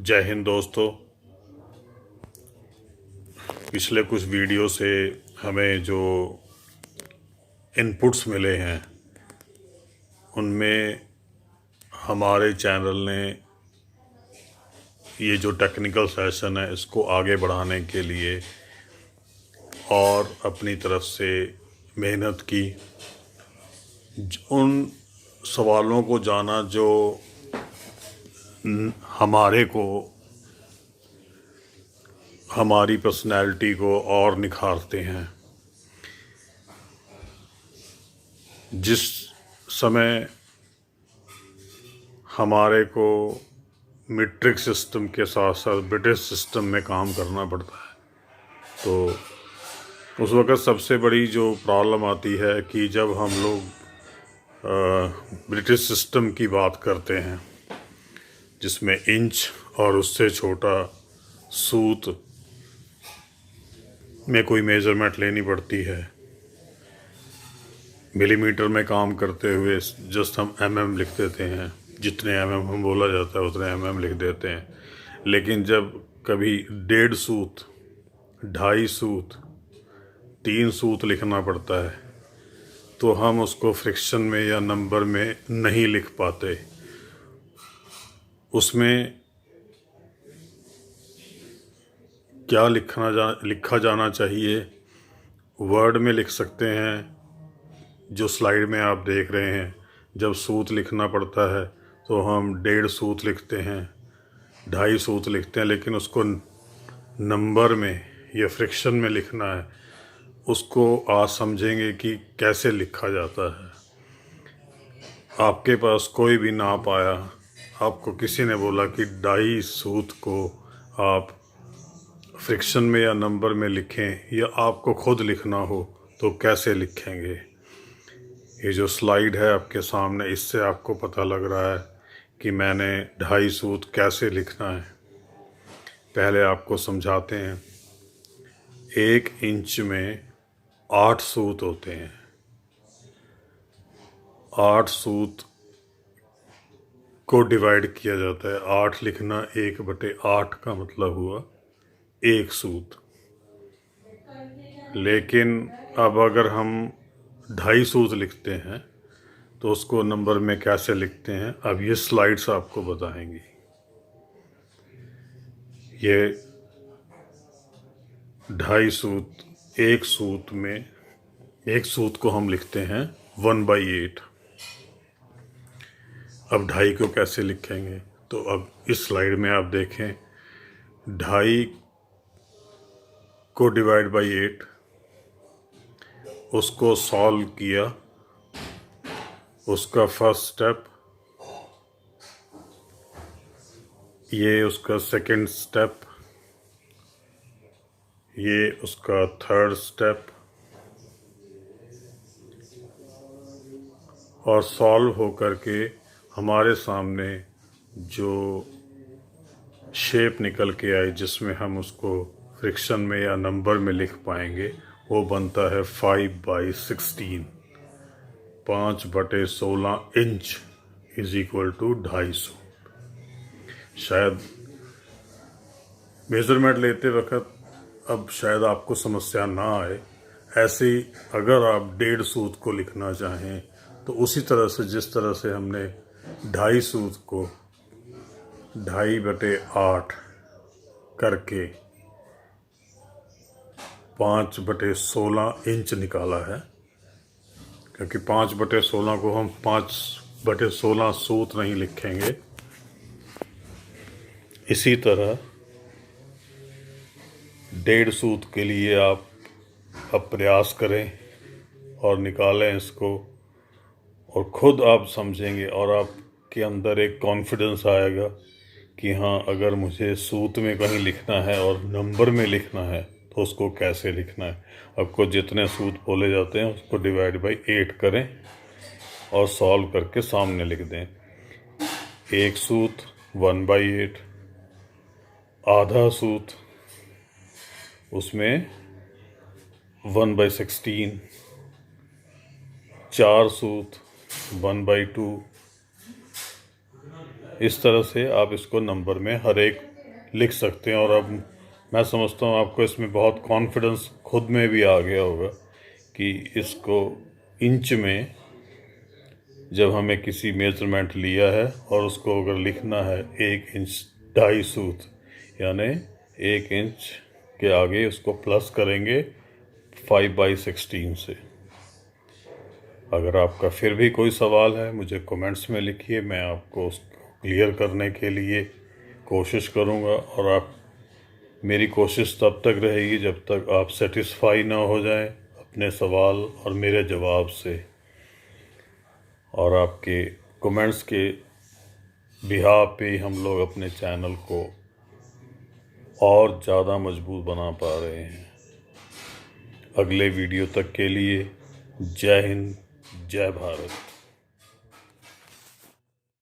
जय हिंद दोस्तों। पिछले कुछ वीडियो से हमें जो इनपुट्स मिले हैं उनमें हमारे चैनल ने ये जो टेक्निकल सेशन है इसको आगे बढ़ाने के लिए और अपनी तरफ से मेहनत की, उन सवालों को जाना जो हमारे को हमारी पर्सनैलिटी को और निखारते हैं। जिस समय हमारे को मीट्रिक सिस्टम के साथ साथ ब्रिटिश सिस्टम में काम करना पड़ता है, तो उस वक़्त सबसे बड़ी जो प्रॉब्लम आती है कि जब हम लोग ब्रिटिश सिस्टम की बात करते हैं जिसमें इंच और उससे छोटा सूत में कोई मेज़रमेंट लेनी पड़ती है। मिलीमीटर में काम करते हुए जस्ट हम mm लिख देते हैं, जितने mm हम बोला जाता है उतने mm लिख देते हैं। लेकिन जब कभी 1.5 सूत, 2.5 सूत, 3 सूत लिखना पड़ता है तो हम उसको फ्रिक्शन में या नंबर में नहीं लिख पाते। उसमें क्या लिखा जाना चाहिए, वर्ड में लिख सकते हैं। जो स्लाइड में आप देख रहे हैं, जब सूत लिखना पड़ता है तो हम 1.5 सूत लिखते हैं, 2.5 सूत लिखते हैं, लेकिन उसको नंबर में या फ्रिक्शन में लिखना है। उसको आज समझेंगे कि कैसे लिखा जाता है। आपके पास कोई भी नाप आया, आपको किसी ने बोला कि 2.5 सूत को आप फ्रिक्शन में या नंबर में लिखें, या आपको खुद लिखना हो तो कैसे लिखेंगे। ये जो स्लाइड है आपके सामने, इससे आपको पता लग रहा है कि मैंने 2.5 सूत कैसे लिखना है। पहले आपको समझाते हैं। 1 इंच में 8 सूत होते हैं। 8 सूत को डिवाइड किया जाता है। 8 लिखना, 1/8 का मतलब हुआ 1 सूत। लेकिन अब अगर हम 2.5 सूत लिखते हैं तो उसको नंबर में कैसे लिखते हैं, अब ये स्लाइड्स आपको बताएंगी। ये 2.5 सूत, 1 सूत में 1 सूत को हम लिखते हैं 1/8। अब 2.5 को कैसे लिखेंगे, तो अब इस स्लाइड में आप देखें। 2.5 को डिवाइड बाई 8, उसको सॉल्व किया। उसका फर्स्ट स्टेप, ये उसका सेकंड स्टेप, ये उसका थर्ड स्टेप, और सॉल्व हो करके हमारे सामने जो शेप निकल के आई जिसमें हम उसको फ्रिक्शन में या नंबर में लिख पाएंगे, वो बनता है 5/16। 5/16 इंच इज इक्वल टू 2.5 सूत। शायद मेज़रमेंट लेते वक्त अब शायद आपको समस्या ना आए। ऐसे ही अगर आप 1.5 सूत को लिखना चाहें तो उसी तरह से, जिस तरह से हमने 2.5 सूत को 2.5/8 करके 5/16 इंच निकाला है, क्योंकि 5/16 को हम 5/16 सूत नहीं लिखेंगे। इसी तरह 1.5 सूत के लिए आप अब प्रयास करें और निकालें इसको, और ख़ुद आप समझेंगे और आपके अंदर एक कॉन्फिडेंस आएगा कि हाँ, अगर मुझे सूत में कहीं लिखना है और नंबर में लिखना है तो उसको कैसे लिखना है। आपको जितने सूत बोले जाते हैं उसको डिवाइड बाई 8 करें और सॉल्व करके सामने लिख दें। 1 सूत 1/8, आधा सूत उसमें 1/16, 4 सूत 1/2, इस तरह से आप इसको नंबर में हर एक लिख सकते हैं। और अब मैं समझता हूँ आपको इसमें बहुत कॉन्फिडेंस खुद में भी आ गया होगा कि इसको इंच में जब हमें किसी मेजरमेंट लिया है और उसको अगर लिखना है 1 इंच 2.5 सूत, यानी 1 इंच के आगे उसको प्लस करेंगे 5/16 से। अगर आपका फिर भी कोई सवाल है मुझे कमेंट्स में लिखिए, मैं आपको उसको क्लियर करने के लिए कोशिश करूँगा। और आप मेरी कोशिश तब तक रहेगी जब तक आप सेटिस्फाई ना हो जाएं अपने सवाल और मेरे जवाब से। और आपके कमेंट्स के बिहाफ पे हम लोग अपने चैनल को और ज़्यादा मजबूत बना पा रहे हैं। अगले वीडियो तक के लिए जय हिंद, जय भारत।